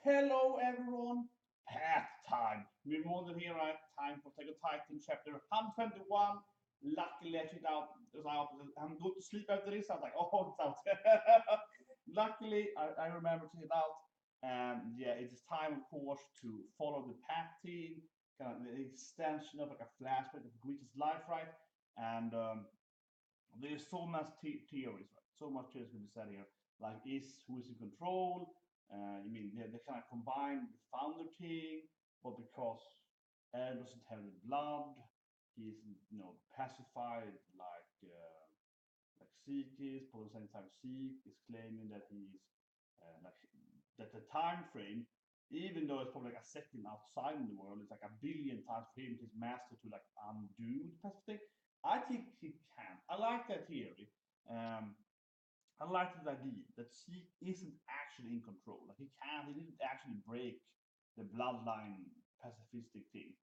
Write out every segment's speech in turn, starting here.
Hello everyone, path time. We wanted here right time for Attack on Titan chapter 121. Luckily I checked out, I'm going to sleep after this. I was like, oh, it's out. Luckily I remember to check it out. And yeah, it is time of course to follow the path team, kind of the extension of like a flashback of Grisha's life, right? And there's so much theories, right? So much theories can be said here. Like, who is in control? You mean they kind of combine the founder thing, but because Eren doesn't have any blood, he's pacified like Zeke is. But at the same time, Zeke is claiming that he's like that the time frame, even though it's probably like a second outside in the world, it's like a billion times for him, his master to like undo the pacific. I think he can. I like that theory. Um, I like the idea that she isn't actually in control. Like he didn't actually break the bloodline pacifistic thing.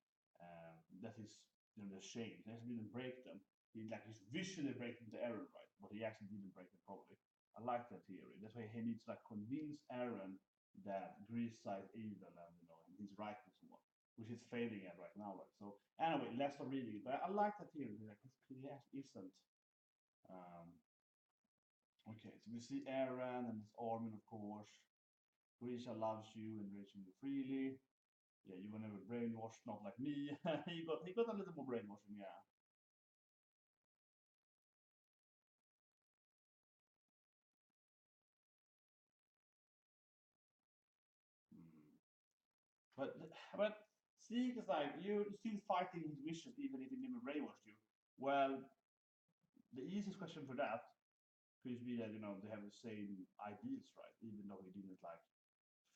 That is, the shame. He actually didn't break them. He's visually breaking the Eren, right? But he actually didn't break them probably. I like that theory. That's why he needs to like convince Eren that Grisha is evil and he's right and so on, which is failing at right now. Right? So anyway, let's start reading it. But I like that theory. Like he actually isn't. Um, Okay, so we see Eren and his army, of course. Grisha loves you and raising you freely. Yeah, you were never brainwashed, not like me. he got a little more brainwashing, yeah. Mm. But Zeke is like you're still fighting his wishes even if he never brainwashed you. Well, the easiest question for that could be that they have the same ideals, right? Even though he didn't like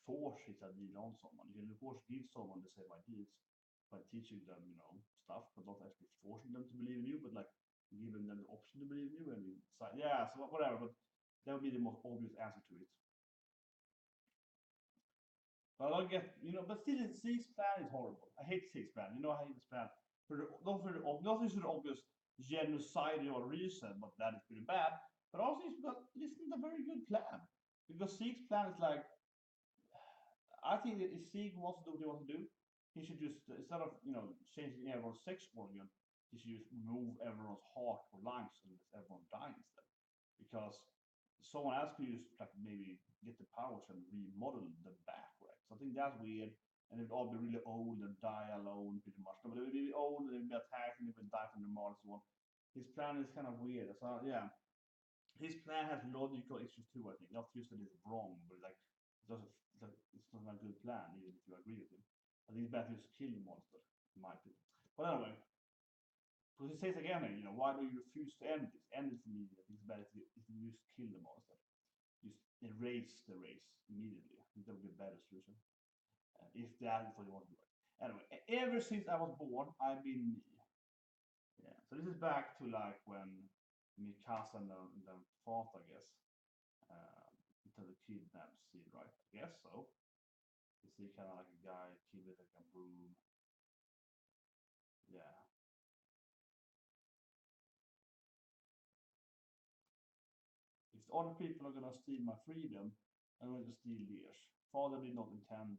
force his ideal on someone. You can of course give someone the same ideas by teaching them, stuff, but not actually forcing them to believe in you, but like giving them the option to believe in you and you decide, yeah, so whatever, but that would be the most obvious answer to it. But I don't get, but still, Zeke's plan is horrible. I hate Zeke's plan. I hate this plan. Not for the obvious genocidal reason, but that is pretty bad. But also, this isn't a very good plan. Because Zeke's plan is like, I think that if Zeke wants to do what he wants to do, he should just instead of changing everyone's sex organ, he should just remove everyone's heart or lungs and let everyone die instead. Because someone else could just like maybe get the powers and remodel them back, right? So I think that's weird. And they'd all be really old and die alone pretty much. No, but they would be old and they'd be attacked and they would die from the mall and so on. His plan is kind of weird. So yeah, his plan has logical issues too. I think not just that it's wrong, but like it doesn't. It's not a good plan, even if you agree with him. I think it's better to just kill the monster, in my opinion. But anyway, because he says again, why do you refuse to end this? End it immediately. I think it's better if you just kill the monster. Just erase the race immediately. I think that would be a better solution. If that is what you want to do. Anyway, ever since I was born, I've been me. Yeah. So this is back to like when Mikasa and the fought, I guess. Until the kidnapped scene, right? I guess so. You see kind of like a guy killed with like a broom. Yeah. If other people are gonna steal my freedom, I'm going to steal theirs. Father did not intend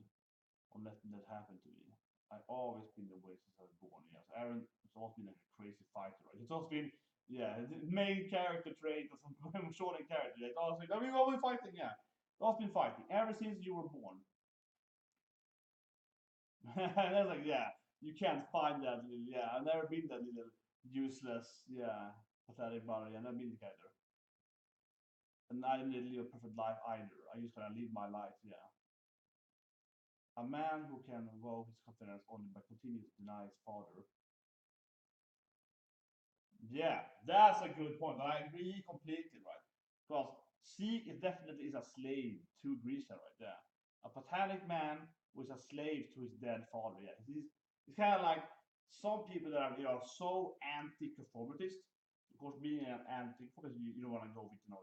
on letting that happen to me. I've always been the way since I was born. Yes, Eren has always been like a crazy fighter. Right? It's always been the main character trait or some short character. It's always like, we've always fighting. Yeah, it's always been fighting ever since you were born. And I was like, yeah, you can't find that little. Yeah, I've never been that little useless. Yeah, pathetic body. I've never been the character. And I didn't live a perfect life either. I just kind of live my life. Yeah. A man who can vow his confidence only by continuing to deny his father. Yeah, that's a good point. I agree completely, right? Because Zeke is definitely is a slave to Grisha right there. A pathetic man who is a slave to his dead father. Yeah, it's kind of like some people that are so anti-conformist. Of course, being an anti-conformist, you don't want to go with the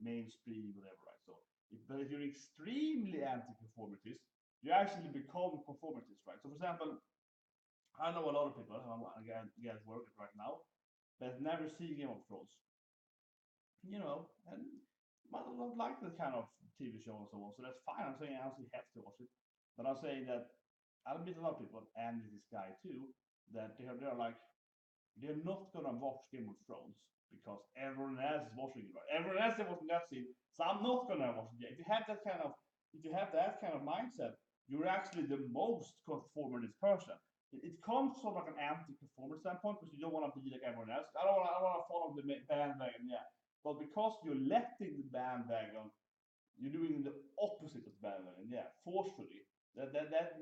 mainstream whatever, right? So, but if you're extremely anti-conformist, you actually become conformist, right? So, for example, I know a lot of people. I get working right now that never seen Game of Thrones, and I don't like that kind of TV show and so on. So that's fine. I'm saying I actually have to watch it, but I'm saying that I've met a lot of people, and this guy too, that they're like they're not gonna watch Game of Thrones because everyone else is watching it. Right? Everyone else is watching that scene, so I'm not gonna watch it. If you have that kind of mindset, you're actually the most conformist person. It comes from like an anti-conformist standpoint because you don't want to be like everyone else. I don't want to follow the bandwagon, yeah. But because you're letting the bandwagon, you're doing the opposite of the bandwagon, yeah, forcefully. That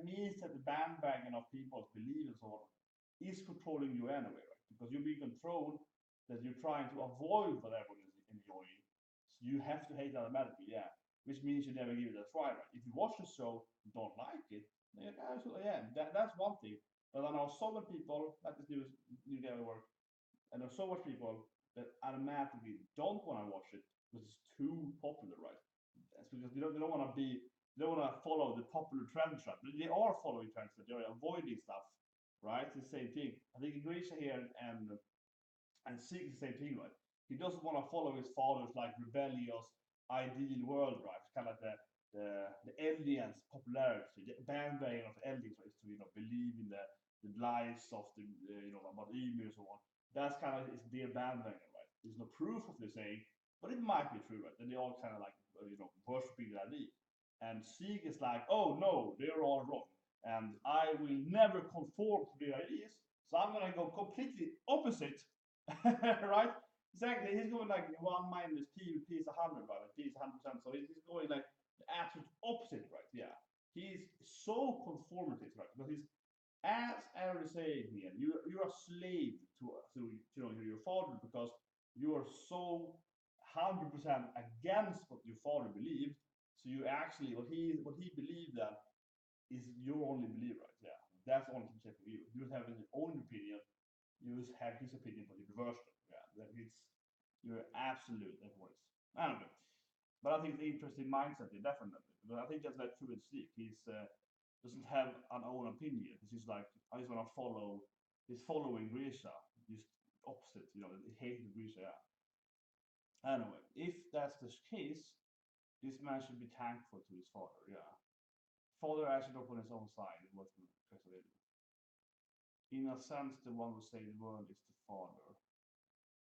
means that the bandwagon of people's beliefs and so on is controlling you anyway, right? Because you're being controlled that you're trying to avoid what everyone is enjoying. So you have to hate automatically, yeah. Which means you never give it a try, right? If you watch the show, don't like it, then yeah, that's one thing. But I know so many people like this new game at work, and there's so much people that automatically don't want to watch it because it's too popular, right? That's because they don't want to be they don't want to follow the popular trends, right? But they are following trends, that they're avoiding stuff, right? It's the same thing. I think Grisha here and Sig is the same thing, right? He doesn't want to follow his father's like rebellious ideal world, right? It's kind of like the aliens popularity, the bandwagon of aliens, right? Is to believe in the lies of the about Ymir and so on. That's kind of is their bandwagon, right? There's no proof of the saying, but it might be true, right? And they all kind of like worshiping that idea. And Sieg is like, oh no, they're all wrong, and I will never conform to their ideas, so I'm gonna go completely opposite, right? Exactly, he's going like 1 minus p with p is 100, right? P is 100%, so he's going like the absolute opposite, right? Yeah, he's so conformative, right? Because he's, as Eren is saying here, you're a slave to your father because you are so 100% against what your father believed. So you actually what he believed that is your only belief, right? Yeah, that's the only thing for you. You don't have your own opinion. You just have his opinion, but you reverse it. Yeah, that it's you're absolute influence. I don't know, but I think it's an interesting mindset, definitely. But I think that's very true with Steve. He's doesn't have an own opinion. He's just like I just want to follow. He's following Grisha, just opposite. He hated Grisha. Yeah. Anyway, if that's the case, this man should be thankful to his father. Yeah. Father actually up on his own side. It was persuaded. In a sense, the one who saved the world is the father.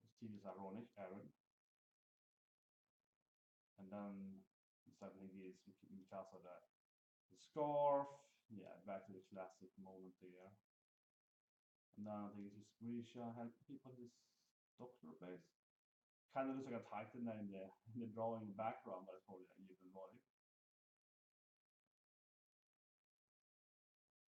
It's still is ironic, Eren. And then suddenly he is because of the scarf. Yeah, back to the classic moment there. And then I think it's just Grisha helping people in this doctor face. Kind of looks like a titan there in the drawing background, but it's probably a human body.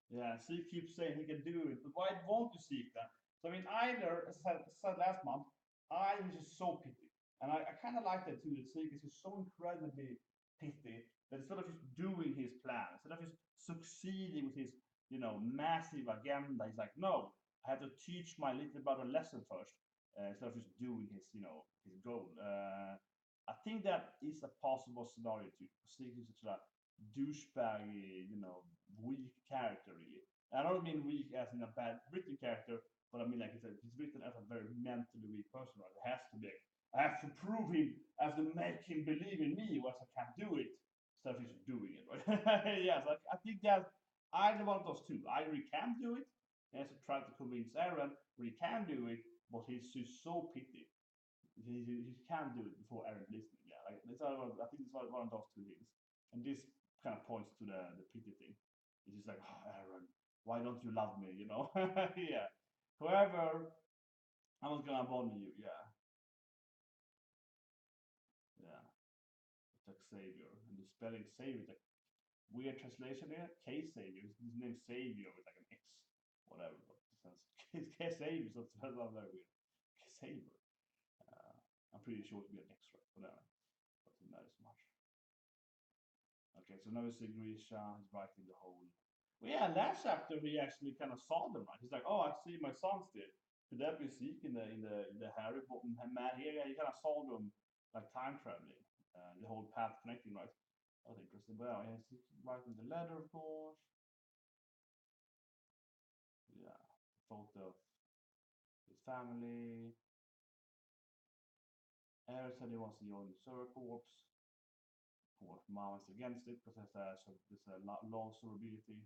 Yeah, Zeke keeps saying he can do it, but why won't you Zeke then? So I mean, either as I said last month, I was just so picky, and I kind of like that too. That Zeke is just so incredibly picky that instead of just doing his plan, instead of just succeeding with his massive agenda, he's like, no, I have to teach my little brother a lesson first, instead of just doing his goal. I think that is a possible scenario too. Zeke is such a douchebag, weak character really. I don't mean weak as in a bad written character, but I mean like he's written as a very mentally weak person, right? It has to be. I have to prove him, I have to make him believe in me, or else I can't do it. Instead of just doing it, right? Yes, I think that either one of those two. Either he can do it, he has to try to convince Eren, or he can do it, but he's just so picky. He can't do it before Eren listening. Yeah, like I think it's one of those two things. And this kind of points to the pity thing. It's just like, oh, Eren, why don't you love me? Yeah. However, I'm not gonna bother you. Yeah, yeah. It's like Savior, and the spelling Savior is like weird translation here. K Savior. His name Savior with like an X, whatever. But it sounds it's K Savior, so it's very weird. K Savior. I'm pretty sure it'll be an X, right? Whatever. Doesn't matter so much. Okay, so now we see Grisha. He's writing the whole. Well, yeah, last chapter he actually kind of saw them, right? He's like, oh, I see my sons did. Could that be Zeke in the Harry Potter man here? Yeah, he kind of saw them like time traveling, the whole path connecting, right? That was interesting. Well, yeah, he's writing the letter, of course. Yeah, photo of his family. Eren said he wants to join the Server Corps. course, Mom is against it because there's a low survivability.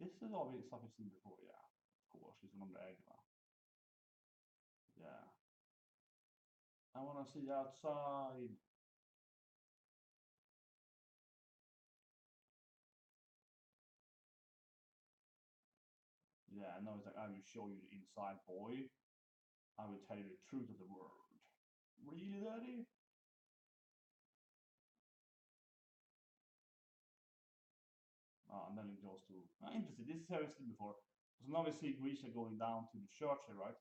This is obviously stuff you've seen before, yeah. Of course, she's on the egg now. Yeah. I wanna see outside. Yeah, I know it's like I will show you the inside, boy. I will tell you the truth of the world. Really, Daddy? And then it goes to interesting. This is how I've seen before. So now we see Grisha going down to the church here, right?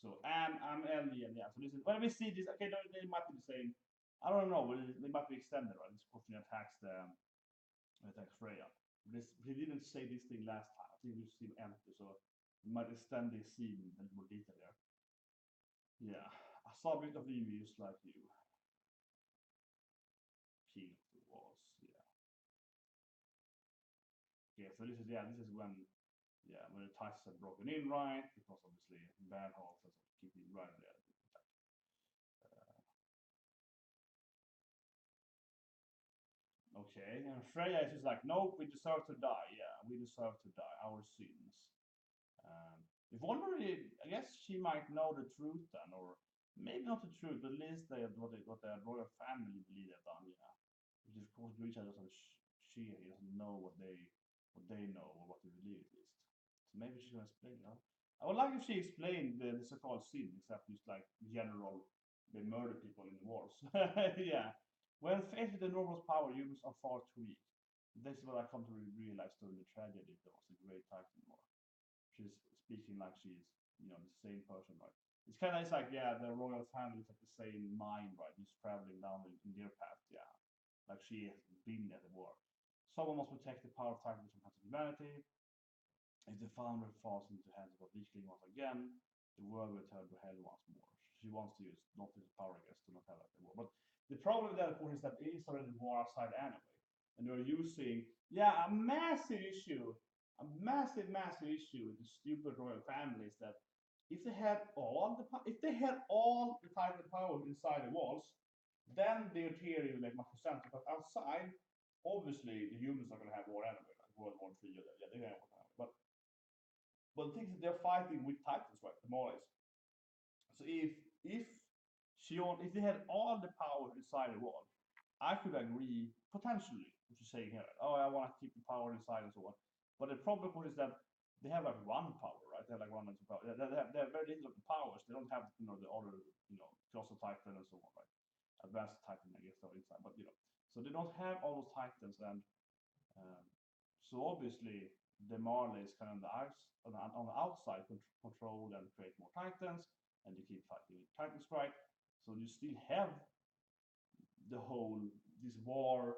So I'm alien, yeah. So this is when we see this. Okay, they might be the same. I don't know. Well, they might be extended, right? This question attacks Freya. He didn't say this thing last time. I think we see him empty, so we might extend this scene in more detail there. Yeah, a subject of Yimir just like you. King of the walls, yeah. Okay, so this is when when the ties are broken in, right? Because obviously bad holes has to keep it right there. Okay, and Freya is just like, nope, we deserve to die. Yeah, we deserve to die. Our sins. If one were, I guess she might know the truth then, or maybe not the truth, but at least what the royal family believe they've done. Yeah, which of course Grisha doesn't he doesn't know what they know or what they believe at least. So maybe she can explain. You know? I would like if she explained the so-called sin, except just like general, they murder people in the wars. Yeah. When faced with enormous power, humans are far too weak. This is what I come to realize during the tragedy. There was a great Titan war. She's speaking like she's, the same person, right? It's kind of like, yeah, the royal family is like the same mind, right? Just traveling down in their path, yeah. Like she has been at the war. Someone must protect the power of Titans from hands of humanity. If the founder falls into the hands of a weakling once again, the world will turn to hell once more. She wants to use not his power, I guess, to not have like the war. But the problem with that, of course, is that it is already war outside anyway. And they're using, a massive issue, massive issue with the stupid royal families that if they had all the Titan power inside the walls, then their theory would make much sense. Because outside, obviously, the humans are going to have war anyway, like World War III. Yeah, they're going to have war anyway. But the thing is, they're fighting with Titans, right? The more is. So if they had all the power inside the wall, I could agree potentially what you're saying here. Oh, I want to keep the power inside and so on. But the problem is that they have like one power, right? They have like one or two power. They have very little powers. They don't have the other colossal Titan and so on, right? Advanced Titan, I guess, are inside, but so they don't have all those Titans, and um, so obviously the Marley is kind of on the outside control and create more Titans, and you keep fighting with Titan Strike. So you still have the whole this war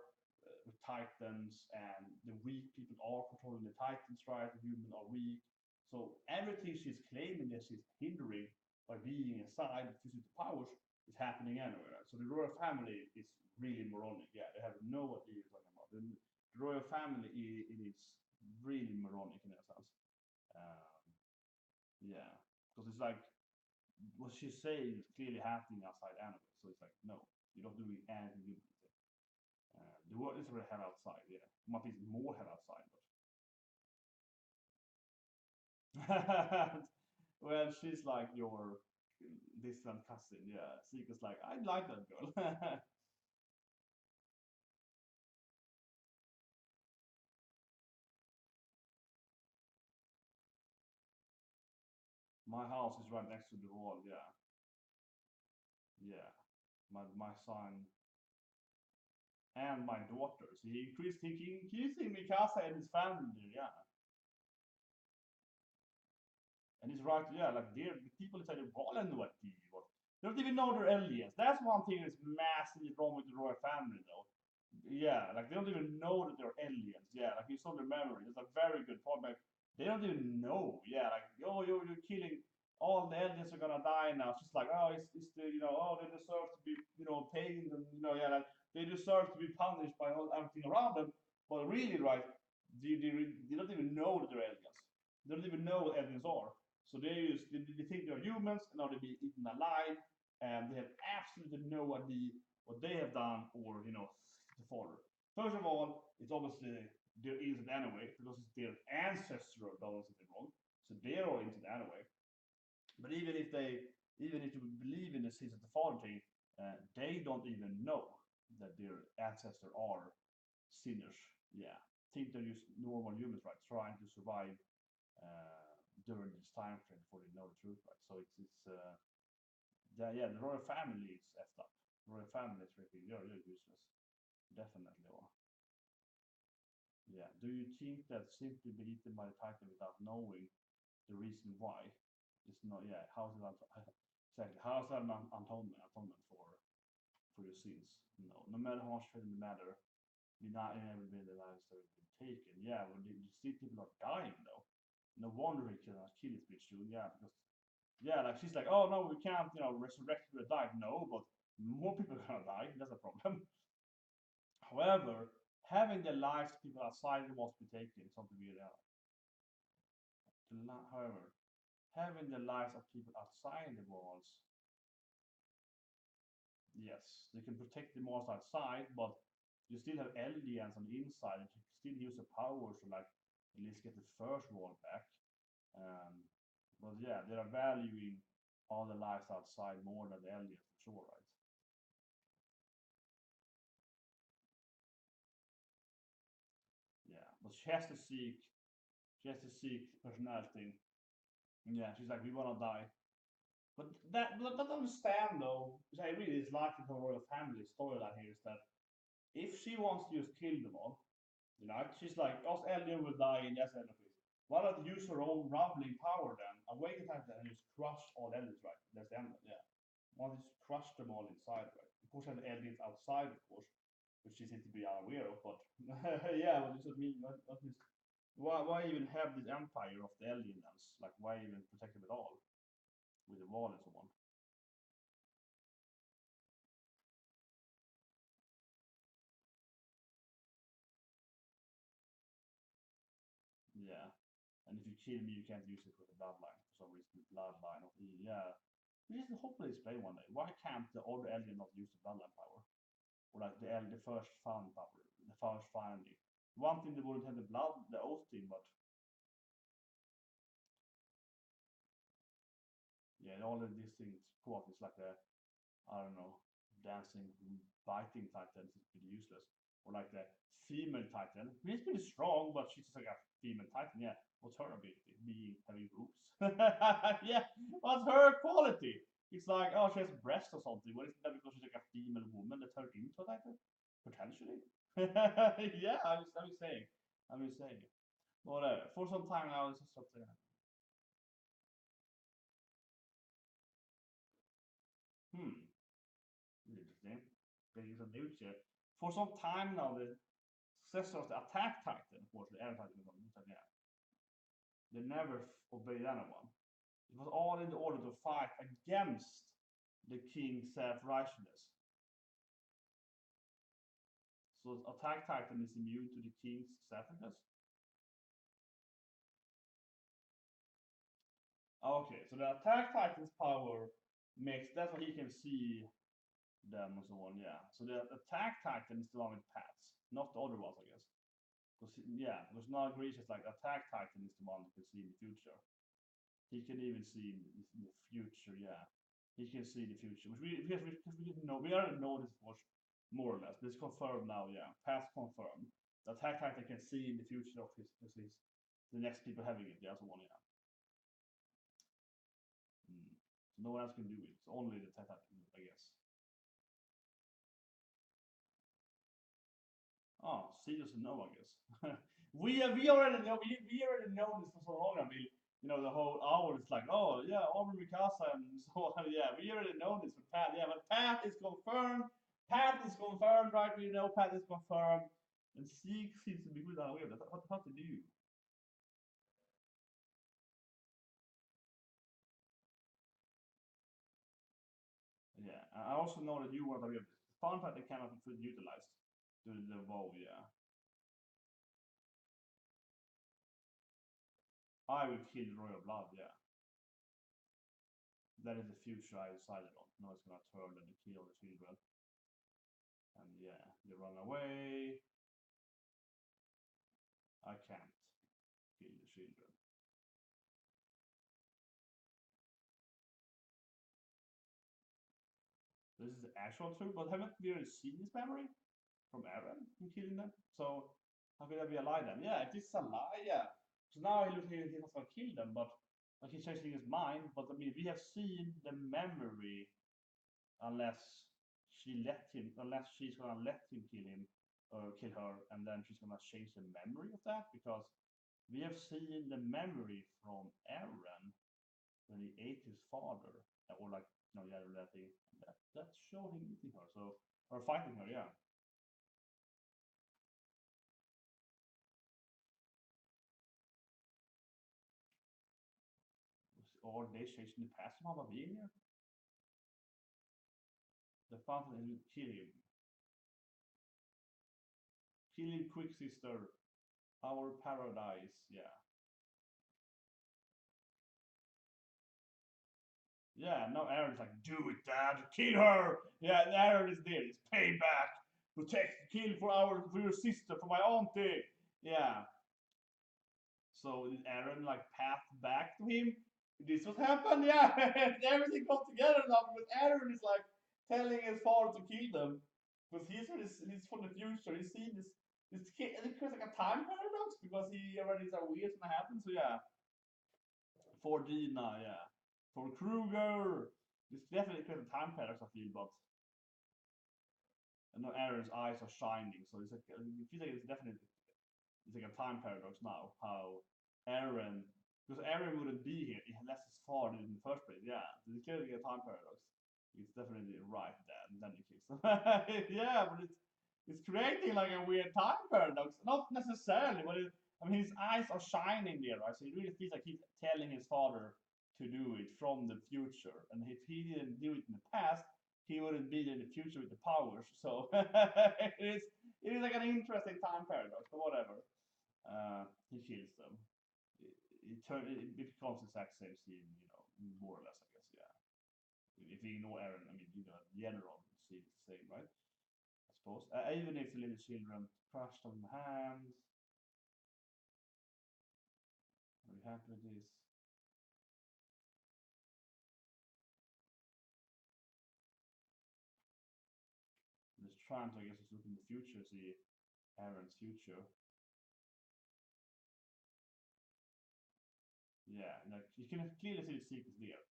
with Titans, and the weak people are controlling the Titans, right? The human are weak. So everything she's claiming that she's hindering by being inside the powers is happening anyway. Right? So the royal family is really moronic. Yeah, they have no idea what you're talking about. The royal family it is really moronic in that sense. Um, yeah, because it's like what she's saying is clearly happening outside anyway. So it's like, no, you're not doing anything good with it. The world is already hell outside, yeah. Might be more hell outside, but well, she's like your distant cousin, yeah. Seeker's like, I like that girl. My house is right next to the wall, yeah. Yeah. My son and my daughter. So he increased increasing Mikasa and his family there, yeah. And he's right, yeah, like the people inside the wall and what they don't even know they're aliens. That's one thing that's massively wrong with the royal family though. Yeah, like they don't even know that they're aliens. Yeah, like you saw their memory. It's a very good point. Like they don't even know. Yeah, like you're killing all the aliens are gonna die now. It's just like it's the they deserve to be paid and yeah like they deserve to be punished by everything around them. But really, right? They don't even know that they're aliens. They don't even know what aliens are. So they think they're humans and now they're being eaten alive, and they have absolutely no idea what they have done or the father. First of all, it's obviously they're innocent anyway because it's their ancestral done something wrong, so they're all innocent anyway. But even if you believe in the sins of the father thing, they don't even know that their ancestors are sinners. Yeah, think they're just normal humans, right? Trying to survive during this time frame before they know the truth, right? So the royal family is effed up. The royal family is really you're useless, definitely. Or yeah, do you think that simply be eaten by the titan without knowing the reason why is not? Yeah, how is that exactly? How is that an atonement for your sins? No matter how much faith matter, you're not inevitably the lives that have been taken. Yeah, when you see people are dying though. No wonder he cannot kill this bitch too. Yeah, because like she's like, oh no, we can't, resurrect people that died. No, but more people are gonna die. That's a problem. However, having the lives of people outside the walls be taken is something weird out. However, having the lives of people outside the walls, yes, they can protect the walls outside, but you still have aliens on the inside, and you can still use the powers to like at least get the first wall back. But yeah, they are valuing all the lives outside more than the aliens for sure, right? Yeah, but she has to seek personality. Yeah, she's like, we wanna die. But that understand though, which I really dislike the royal family storyline here is that if she wants to just kill them all, she's like, us alien will die in yes anything. Why not use her own rumbling power then? Awaken time and just crush all aliens, right? That's the end, yeah. Why not just crush them all inside, right? Of course, have aliens outside, of course, which she seems to be unaware of, but yeah, what does it mean? Why even have this empire of the aliens? Like, why even protect them at all with the wall and so on? Yeah, and if you kill me, you can't use it with the bloodline for some reason. The bloodline of the yeah. We just hopefully explain one day why can't the other alien not use the bloodline power or like the first found power, the first finally. One thing they wouldn't have the oath thing, but yeah, all of these things quote is like a I don't know dancing biting titan is pretty useless. Or like the female titan. I mean, it's pretty strong, but she's just like a female titan. Yeah, what's her ability? Being having boobs. Yeah, what's her quality? It's like, oh, she has breasts or something. What is that because she's like a female woman that turned into a titan? Potentially. Yeah, I'm just saying. I'm just saying. Whatever. For some time now, this is something. Hmm. Interesting. Getting some news here. For some time now, the successor of the attack titan, of course, the air titan, yeah, they never obeyed anyone. It was all in the order to fight against the king's self-righteousness. So attack titan is immune to the king's selfishness. Okay, so the attack titan's power makes that's why he can see them and so on. Yeah. So the attack titan is the one with paths, not the other ones, I guess. Because yeah, because now Grisha's like attack titan is the one that can see in the future. He can even see in the future. Yeah, he can see the future, which we didn't know. We already know this was more or less. This confirmed now. Yeah, past confirmed. The attack titan can see in the future of his the next people having it. Yeah, so one. Yeah. Mm. So no one else can do it. It's only the attack titan, I guess. Oh, see doesn't know, I guess. We already know we already know this for so long. I mean, the whole hour is like, oh yeah, Aubrey Mikasa and so on. Yeah, we already know this with Pat. Yeah, but Pat is confirmed. Pat is confirmed, right? We know Pat is confirmed. And Seek seems to be good unaware. What to do? Yeah, I also know that you weren't aware of this. Fun fact they cannot be utilized to the WoW. Yeah, I will kill Royal Blood. Yeah. That is the future I decided on. No, it's gonna turn and kill the children. And yeah, they run away. I can't kill the children. This is the actual truth, but haven't we really seen this memory from Eren in killing them? So how could that be a lie then? Yeah, it is a lie, yeah. So now he looks like he was gonna kill them, but like he's changing his mind. But I mean, we have seen the memory, unless unless she's gonna let him kill him or kill her, and then she's gonna change the memory of that, because we have seen the memory from Eren when he ate his father, or like yeah, that thing that showed him eating her, so or fighting her, yeah. Or they changed in the past somehow by being here. The fountain will kill him. Kill him quick, sister. Our paradise, yeah. Yeah, now Eren's like, do it, Dad, kill her! Yeah, Eren is there, it's payback! Protect, kill for your sister, for my auntie! Yeah. So did Eren like path back to him? This what happened, yeah. Everything comes together now because Eren is like telling his father to kill them. Because he's from the future. He's seen this kid, and it creates like a time paradox because he already is aware it's gonna happen. So yeah. For Dina, yeah. For Kruger. This definitely creates a time paradox, I feel, but I know Eren's eyes are shining, so it's like it feels like it's definitely it's like a time paradox now. How Eren, because Eren wouldn't be here unless his father did in the first place. Yeah, it's clearly a time paradox. It's definitely right there, and then he kills him. Yeah, but it's creating like a weird time paradox. Not necessarily, but I mean his eyes are shining there, right? So it really feels like he's telling his father to do it from the future, and if he didn't do it in the past, he wouldn't be in the future with the powers. So it is like an interesting time paradox, but whatever. He kills them. It becomes the exact same scene, more or less, I guess. Yeah. If you ignore Eren, I mean, general scene is the same, right? I suppose. Even if the little children crushed on the hands. Are you happy with this? I'm just trying to, I guess, look in the future, see Eren's future. Yeah, like you can clearly see the secrets there.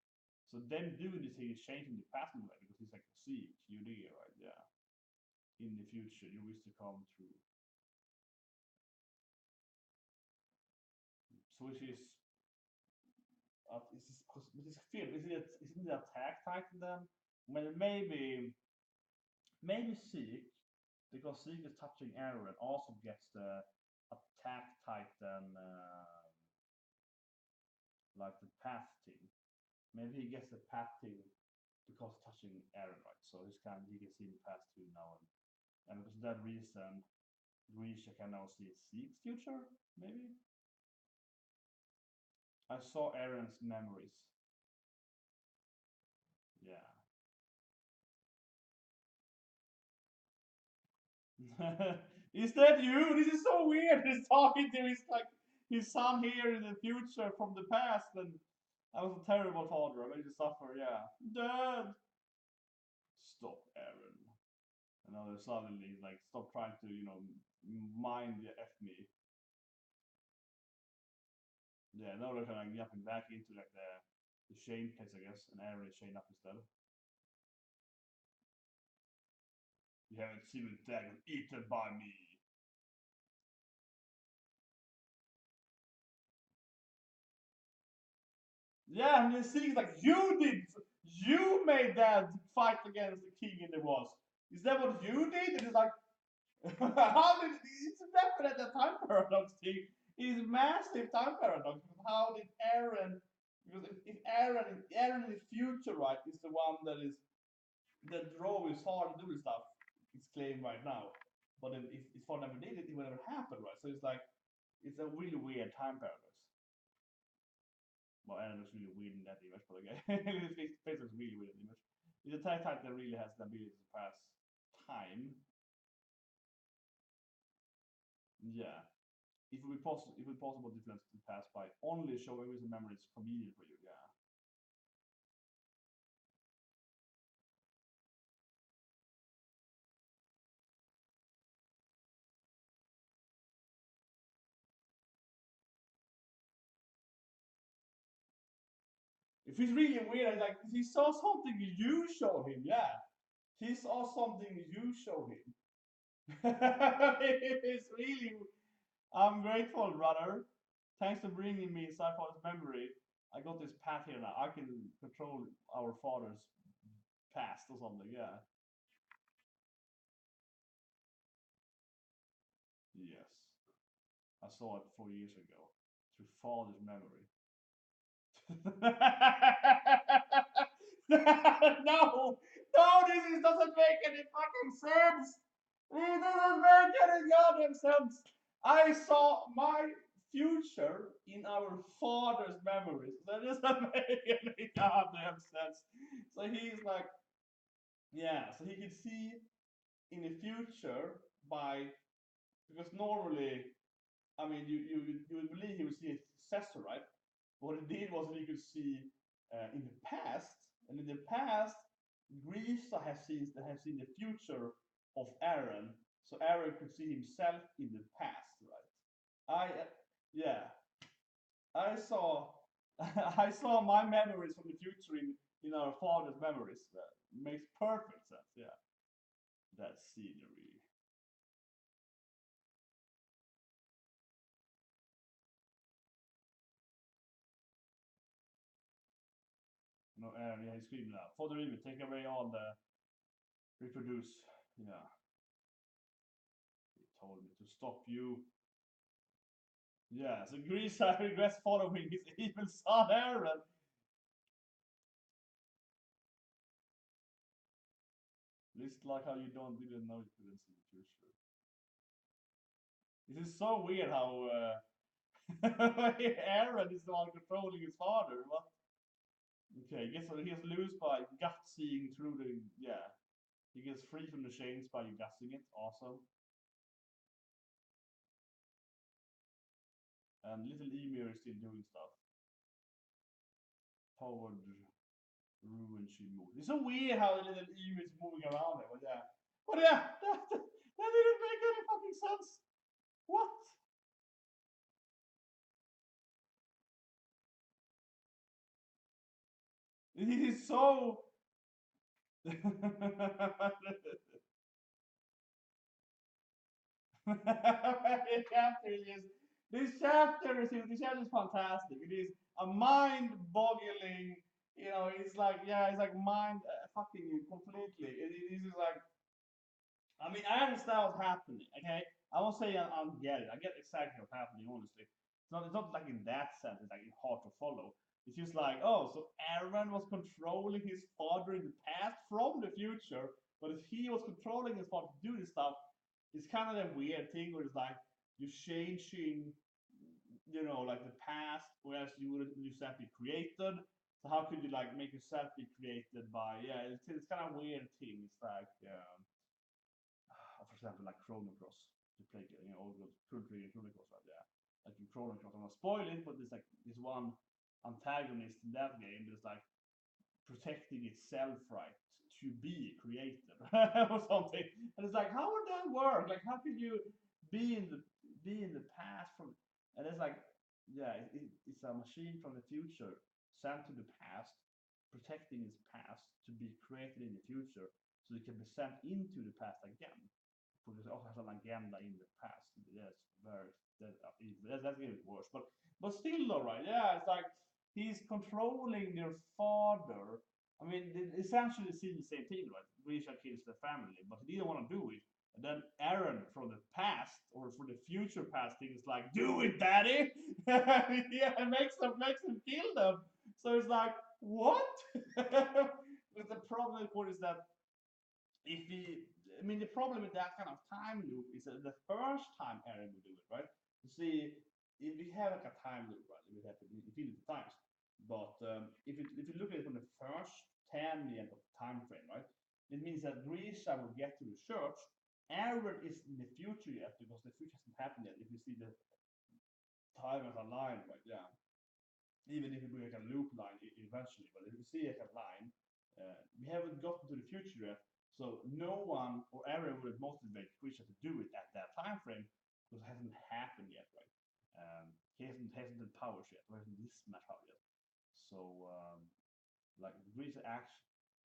So them doing this thing is changing the pattern way because it's like a seek, you're there, right? Yeah. In the future, you wish to come true. So which is this film? Isn't it Attack Titan then? Well, maybe Seek, because Seek is touching Eren, also gets the Attack Titan like the path thing. Maybe he gets the path thing because touching Eren, right? So he can see the past too now, and because of that reason, Grisha can now see Seek's future. Maybe I saw Eren's memories. Yeah. Is that you? This is so weird. He's talking to his son here in the future from the past, and I was a terrible father. I made you suffer. Yeah, Dad, stop, Eren. And now suddenly he's like, stop trying to mind the f me. Yeah, now they're kind of yapping back into like the Shane place, I guess, and Eren is Shane up instead. You haven't seen the dragon eaten by me. Yeah, and the thing like, you made that fight against the king in the was. Is that what you did? And it's like, how did it's definitely a time paradox thing. It's massive time paradox. How did Eren? Because if Eren in the future, right, is the one that drove his hard to do this stuff. It's claimed right now, but then if his father never did it, it would never happen, right? So it's like it's a really weird time paradox. Well, Eren looks really weird in that image, but okay, his face looks really weird in the image. The Attack Titan really has the ability to pass time. Yeah. It would be possible to influence the past by only showing recent memories convenient for you. Yeah. If he's really weird, like he saw something you showed him. Yeah. He saw something you showed him. It's really. I'm grateful, brother. Thanks for bringing me inside father's memory. I got this path here now. I can control our father's past or something. Yeah. Yes. I saw it 4 years ago through father's memory. No, no, doesn't make any fucking sense. It doesn't make any goddamn sense. I saw my future in our father's memories. That doesn't make any goddamn sense. So he's like, yeah, so he can see in the future by because normally, I mean, you would believe he would see a successor, right? What it did was he could see in the past, and in the past, Grisha has seen the future of Eren, so Eren could see himself in the past, right? Yeah, I saw I saw my memories from the future in our father's memories. That makes perfect sense. Yeah, that scenery. No, Eren, yeah, he's screaming out. Father Ymir, take away all the reproduce. Yeah, he told me to stop you. Yeah, so Grisha regrets following his evil son Eren. It's like how you didn't know you couldn't see the future. This is so weird how Eren is the one controlling his father. What? Okay, guess what? He gets loose by gut seeing through the yeah. He gets free from the chains by gussing it. Awesome. And little Ymir is still doing stuff. Powered ruin she moved. It's so weird how the little Ymir is moving around there. But yeah, that didn't make any fucking sense. What? It is so. This chapter is this chapter is fantastic. It is a mind-boggling. It's like yeah, it's like mind fucking completely. It is like I mean, I understand what's happening. Okay, I won't say I don't get it. I get exactly what's happening. Honestly, it's not like in that sense. It's like hard to follow. It's just like oh, so Eren was controlling his father in the past from the future, but if he was controlling his father to do this stuff, it's kind of a weird thing where it's like you're changing, like the past, whereas you would yourself be created. So how could you like make yourself be created by? Yeah, it's kind of weird thing. It's like. For example, like Chrono Cross to play, all the currently Chrono Cross, right? Yeah, like in Chrono Cross. I'm not spoil it, but there's like this one antagonist in that game that's like protecting itself, right, to be created or something. And it's like, how would that work? Like, how could you be in the past from? And it's like, yeah, it's a machine from the future sent to the past, protecting its past to be created in the future, so it can be sent into the past again because it also has an agenda in the past. Yes, very that's even worse. But still, though, right? Yeah, it's like he's controlling their father. I mean, they essentially see the same thing, right? Grisha kills the family, but he didn't want to do it. And then Eren from the past or from the future past thing is like, "Do it, daddy!" Yeah, and makes him kill them. So it's like, what? But the problem, of course, is that if we, I mean, the problem with that kind of time loop is that the first time Aaron would do it, right? You see, if we have like a time loop, right, we have to infinity times. But if you look at it from the first 10 million of time frame, right, it means that Grisha will get to the church Eren is in the future yet because the future hasn't happened yet. If you see the time as a line, right? Yeah. Even if we make a loop line eventually, but if you see like a line, we haven't gotten to the future yet. So no one or Eren would motivate Grisha to do it at that time frame because it hasn't happened yet, right? He hasn't the powers yet, or hasn't this much power yet. So like Grisha acts.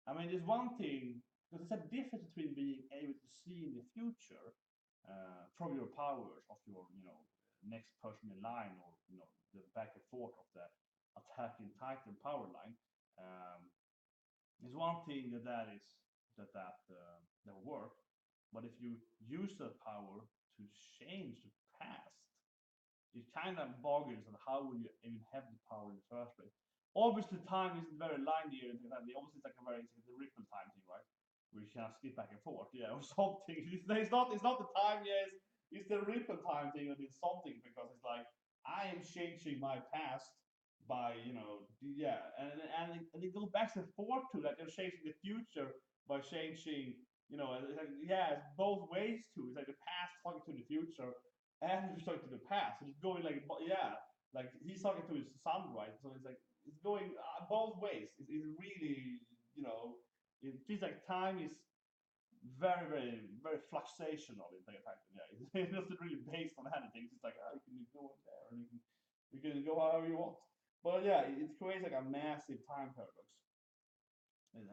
I mean, there's one thing because there's a difference between being able to see in the future from your powers of your next person in line, or the back and forth of the attacking Titan power line. Is one thing that will work, but if you use that power to change the past, it kind of boggles on how will you even have the power in the first place. Obviously, time isn't very linear. Obviously, it's like it's a ripple time thing, right? Where you kind of skip back and forth, yeah, or something. It's not the time, yes. It's the ripple time thing, and it's something because it's like I am changing my past by yeah, and it goes back and forth to that they're changing the future by changing it's like, yeah, it's both ways too. It's like the past talking to the future and he's talking to the past. So it's going like yeah, like he's talking to his son, right? So it's like it's going both ways. It's really it feels like time is very, very, very fluctuational in Attack on Titan. Yeah, it's not really based on anything. It's just like you can go in there and you can go however you want. But yeah, it creates like a massive time paradox. It's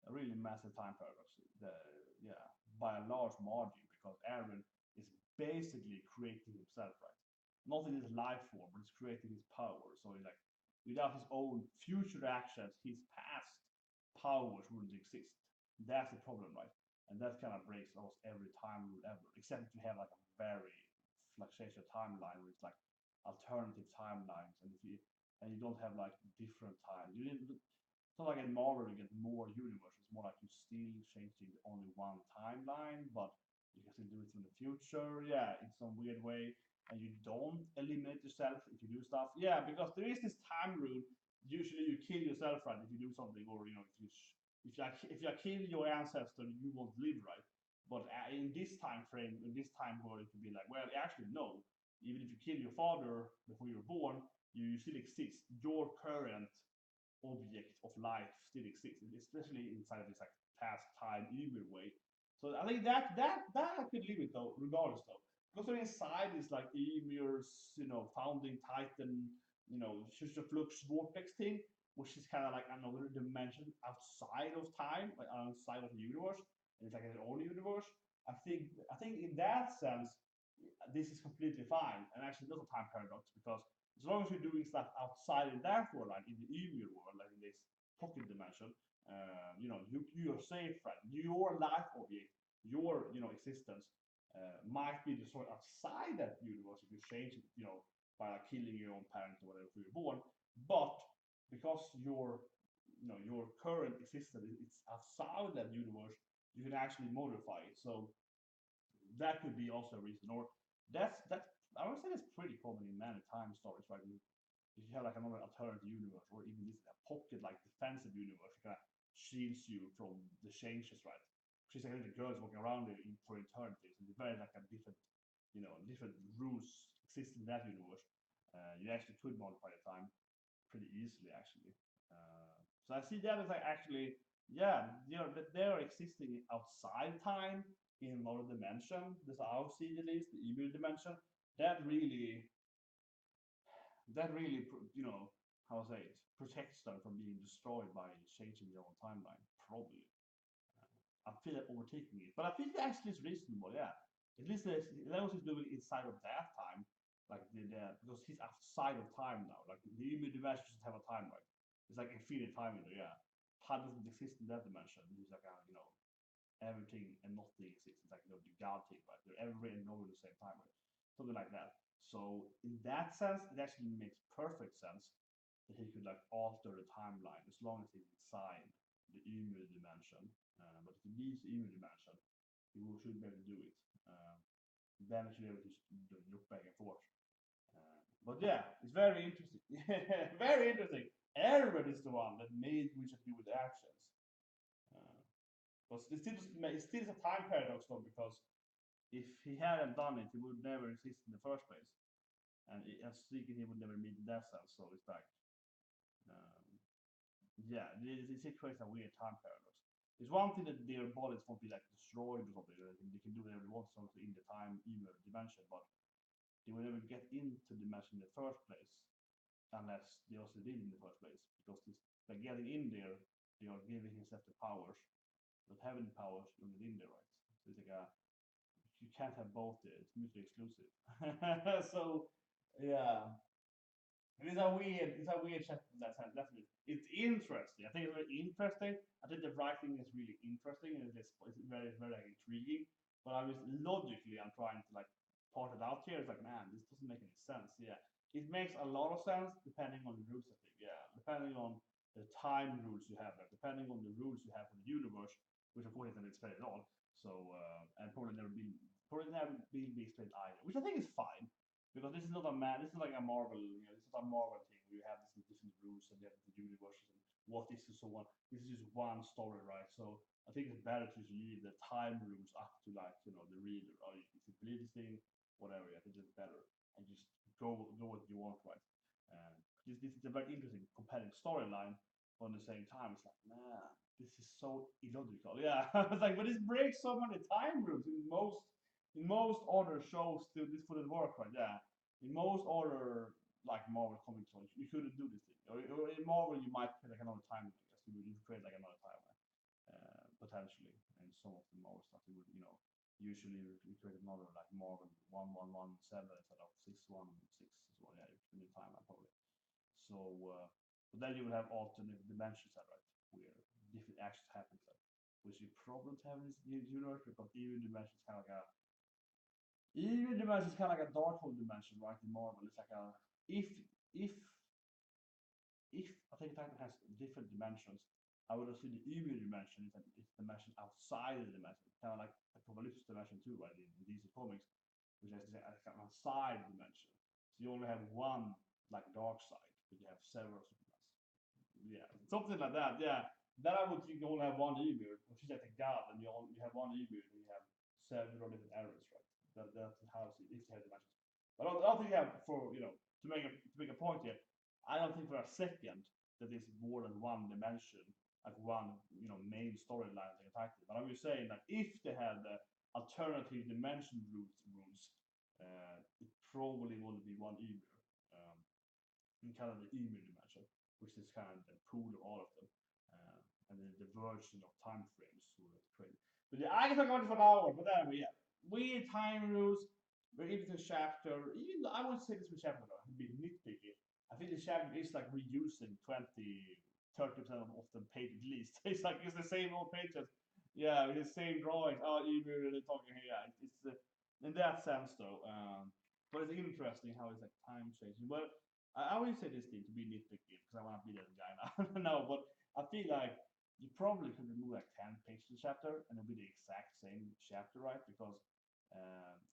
a really massive time paradox. Yeah, by a large margin because Eren is basically creating himself, right? Not in his life form, but he's creating his power. So he's like, without his own future actions, his past powers wouldn't exist. That's the problem, right? And that kind of breaks almost every time rule ever, except if you have like a very fluctuating timeline where it's like alternative timelines, and you don't have like different times. It's not like in Marvel you get more universes. It's more like you're still changing only one timeline, but you can still do it in the future. Yeah, in some weird way, and you don't eliminate yourself if you do stuff. Yeah, because there is this time rule. Usually you kill yourself, right, if you do something, or if you kill your ancestor, you won't live, right? But in this time frame, in this time world, it could be like, well, actually, no. Even if you kill your father before you were born, you still exist. Your current object of life still exists, especially inside of this like past time Ymir way. So I think that I could live with though, regardless though. Because inside is like Ymir's, founding Titan, Flux vortex thing, which is kind of like another dimension outside of time, like outside of the universe, and it's like its own universe. I think in that sense, this is completely fine, and actually not a time paradox because as long as you're doing stuff outside in that world, like in the Ymir world, like in this pocket dimension, you're safe, right? Your life object, your existence might be destroyed outside that universe if you change it, by like, killing your own parents or whatever you're born. But because your current existence is outside that universe, you can actually modify it. So that could be also a reason, or that's I would say that's pretty common in many time stories, right? If you have like another alternative universe, or even this pocket like defensive universe, it kind of shields you from the changes, right? She's like the girls walking around there for eternity, so it's very like a different rules exist in that universe. You actually could modify the time pretty easily, actually. So I see that as like actually, yeah, they're existing outside time in another dimension. This I see at least the evil dimension. That really, how I say it, protects them from being destroyed by changing their own timeline. Probably, I feel like overtaking it, but I think it actually is reasonable. Yeah, at least Leos is doing it inside of that time, like because he's outside of time now. Like the evil dimension doesn't have a timeline. It's like infinite time in there. Yeah, time doesn't exist in that dimension. It's like everything and nothing exists. It's like the God thing, right? They're everywhere and nowhere at the same time, right? Something like that. So in that sense, it actually makes perfect sense that he could like alter the timeline as long as he's inside the Ymir dimension. But if he leaves the Ymir dimension, he should be able to do it. Then he should be able to look back and forth. But yeah, it's very interesting. Very interesting. Eren is the one that made Grisha do with actions. Uh, Because it still is a time paradox though, because if he hadn't done it, he would never exist in the first place, and as speaking, he would never meet death cells. So it's like, um, yeah, it's creates a weird time paradox. It's one thing that their bodies won't be like destroyed or something. They can do whatever they want, something in the time even dimension, but they will never get into the dimension in the first place unless they also did in the first place. Because by getting in there, they are giving himself the powers, not having the powers when they're in there, right? So it's like you can't have both there. It's mutually exclusive. So yeah, it's a weird chapter in that sense. Definitely, it's interesting. I think it's very interesting. I think the writing is really interesting and it's very very like, intriguing. But I was logically, I'm trying to like part it out here. It's like, man, this doesn't make any sense. Yeah, it makes a lot of sense depending on the rules. I think, yeah, depending on the time rules you have there, depending on the rules you have for the universe, which of course isn't explained at all. So and probably never be explained either, which I think is fine because this is not a man. This is like a Marvel. You know, this is not a Marvel thing where you have these different rules and you have the universes and what is and so on. This is just one story, right? So I think it's better to just leave the time rules up to like the reader. Or if you believe this thing, whatever. I think it's better and just go what you want, right? And this is a very interesting, compelling storyline. But at the same time, it's like, man, this is so illogical. Yeah, it's like, but this breaks so many time rules in most other shows. Still, this wouldn't work, right? Yeah, in most other like Marvel comic shows, you couldn't do this thing. Or in Marvel, you might create like another time. I guess you create like another timeline potentially. And some of the Marvel stuff, you would usually we create another like Marvel 1117 instead of 616 as well. Yeah, you can timeline probably. So, but then you will have alternate dimensions, right? Where different actions happen, which you probably have in this universe because even dimension is kind of like a dark hole dimension, right? In Marvel, it's like a if if Attack on Titan has different dimensions, I would assume the Yimir dimension is a dimension outside the dimension, kind of like the Apocalypse dimension too, right? In DC comics, which is a kind of side dimension. So you only have one like dark side, but you have several supermans. Yeah, something like that. Yeah, then I would think you only have one Ymir, which is like a god, and you have one Ymir, and you have several different errors, right? That's how if you have dimensions. But I don't think you have for to make a point here. I don't think for a second that there's more than one dimension, like one main storyline they attacked. But I'm just saying that if they had the alternative dimension rules, it probably would be one Ymir. In kind of the Ymir dimension, which is kind of the pool of all of them, and then the version of time frames were created. But yeah, I can talk about it for an hour. But anyway, yeah, weird time rules. We're into the chapter. Even though I wouldn't say this was chapter though. It'd be nitpicky. I think the chapter is like reusing 30% of the page at least. It's like it's the same old pages. Yeah, with the same drawings. Oh, Ymir, they're talking here. Yeah, it's in that sense though. But it's interesting how it's like time changing. But I always say this thing to be nitpicky because I want to be that guy now. No, but I feel like you probably could remove like 10 pages of the chapter and it'll be the exact same chapter, right? Because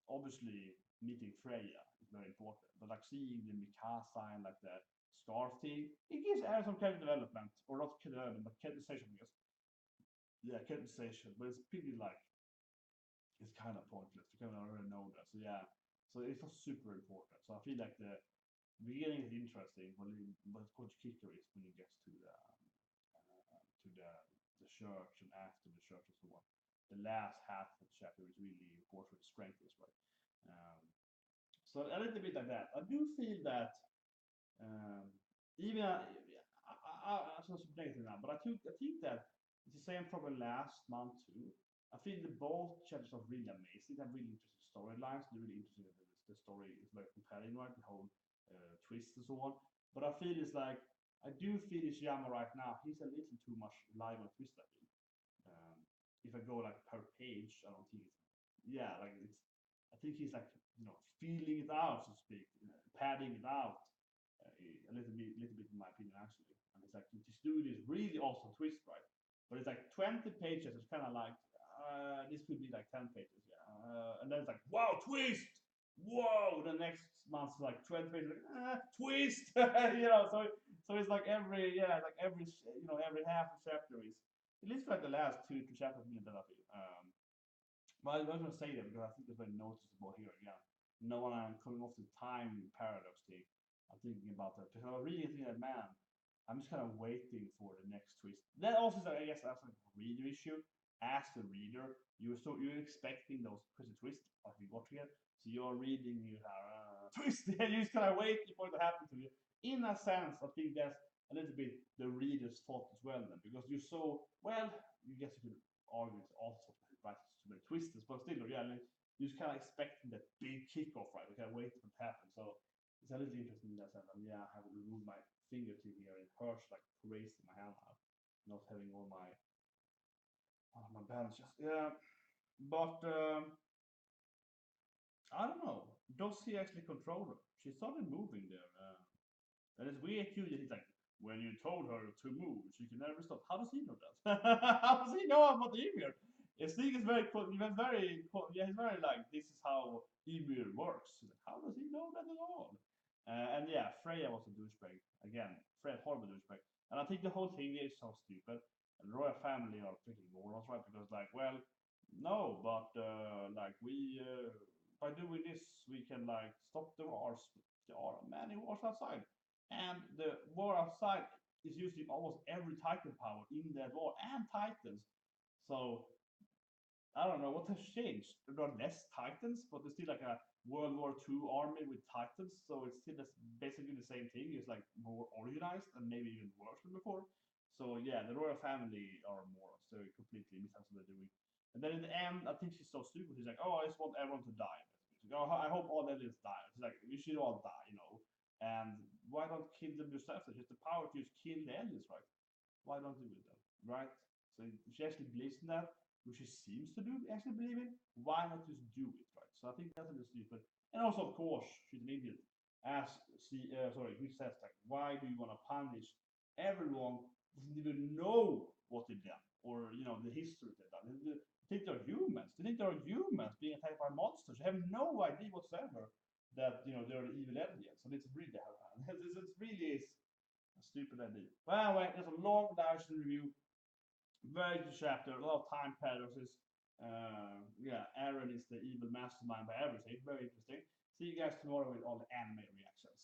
obviously meeting Freya is very important. But like seeing the becasue and like the scarf thing, it gives Eren some character development, or not character development, but characterization, I guess. Yeah, characterization, but it's pretty like it's kind of pointless. You kind of already know that. So yeah, so it's not super important. So I feel like the beginning is interesting, but of course kicker is when you get to the church and after the church and so on. The last half of the chapter is really, of course, where the strength is, right? So a little bit like that. I do feel that even I'm so negative now, but I think that it's the same problem last month too. I feel that both chapters are really amazing. They have really interesting storylines. They're really interesting. The story is very compelling, right? The whole twist and so on. But I feel it's like I do feel it's Yama right now. He's a little too much live on twist. I think. Um, if I go like per page, I don't think it's like it's. I think he's like feeling it out, so to speak, padding it out a little bit in my opinion actually. And it's like this dude is really awesome twist, right? But it's like 20 pages. It's kind of like this could be like 10 pages, yeah. And then it's like wow twist, whoa. The next month's like 20 pages, like, twist, So it's like every half a chapter at least for like the last two chapters, that I feel. But I was going to say that because I think it's very noticeable here again. Now when I'm coming off the time paradox thing, I'm thinking about that because I was really thinking that, man, I'm just kind of waiting for the next twist. That also is, I guess, that's like a reader issue. As the reader, you're expecting those crazy twists like we got here. So you're reading, you have twist, and you're just kind of waiting for it to happen to you. In a sense, I think that's a little bit the reader's fault as well, then, because you're so well. You guess you could argue it's also writers too many twists, but still, yeah, you're just kind of expecting that big kickoff, right? You kind of wait for it to happen. So it's a little interesting in that sense. And yeah, I have removed my fingertip here. It hurts like crazy in my hand now, not having all my bandages. Yeah, but I don't know. Does he actually control her? She started moving there. And it's weird too that he's like, when you told her to move, she can never stop. How does he know that? How does he know about the Ymir? Stig is very cool. Yeah, he's very like, this is how Ymir works. Like, how does he know that at all? And yeah, Freya was a douchebag. Again, Freya, horrible douchebag. And I think the whole thing is so stupid. And the royal family are freaking morons, right? Because like, well, no, but like we by doing this we can like stop the wars. There are many wars outside, and the war outside is using almost every Titan power in that war and Titans. So I don't know what has changed. There are less Titans, but there's still like a World War II army with Titans, so it's still basically the same thing. It's like more organized and maybe even worse than before. So yeah, the royal family are more so completely misunderstood what they're doing. And then in the end, I think she's so stupid. She's like, "Oh, I just want everyone to die." She's like, "Oh, I hope all aliens die." She's like, "We should all die, you know." And why don't kill them yourself? She has the power to just kill the aliens, right? Why don't you do that, right? So she actually believes in that, which she seems to do actually believe in. Why not just do it, right? So I think that's a little stupid. And also, of course, she's an idiot. As which says like, why do you want to punish everyone who doesn't even know what they done or the history they done? They think they're humans. They think they're humans being attacked by monsters. They have no idea whatsoever that they're evil aliens. And it's really it's really is a stupid idea. But anyway, there's a long nice review. Very good chapter, a lot of time paradoxes. Yeah, Eren is the evil mastermind by everything. Very interesting. See you guys tomorrow with all the anime reactions.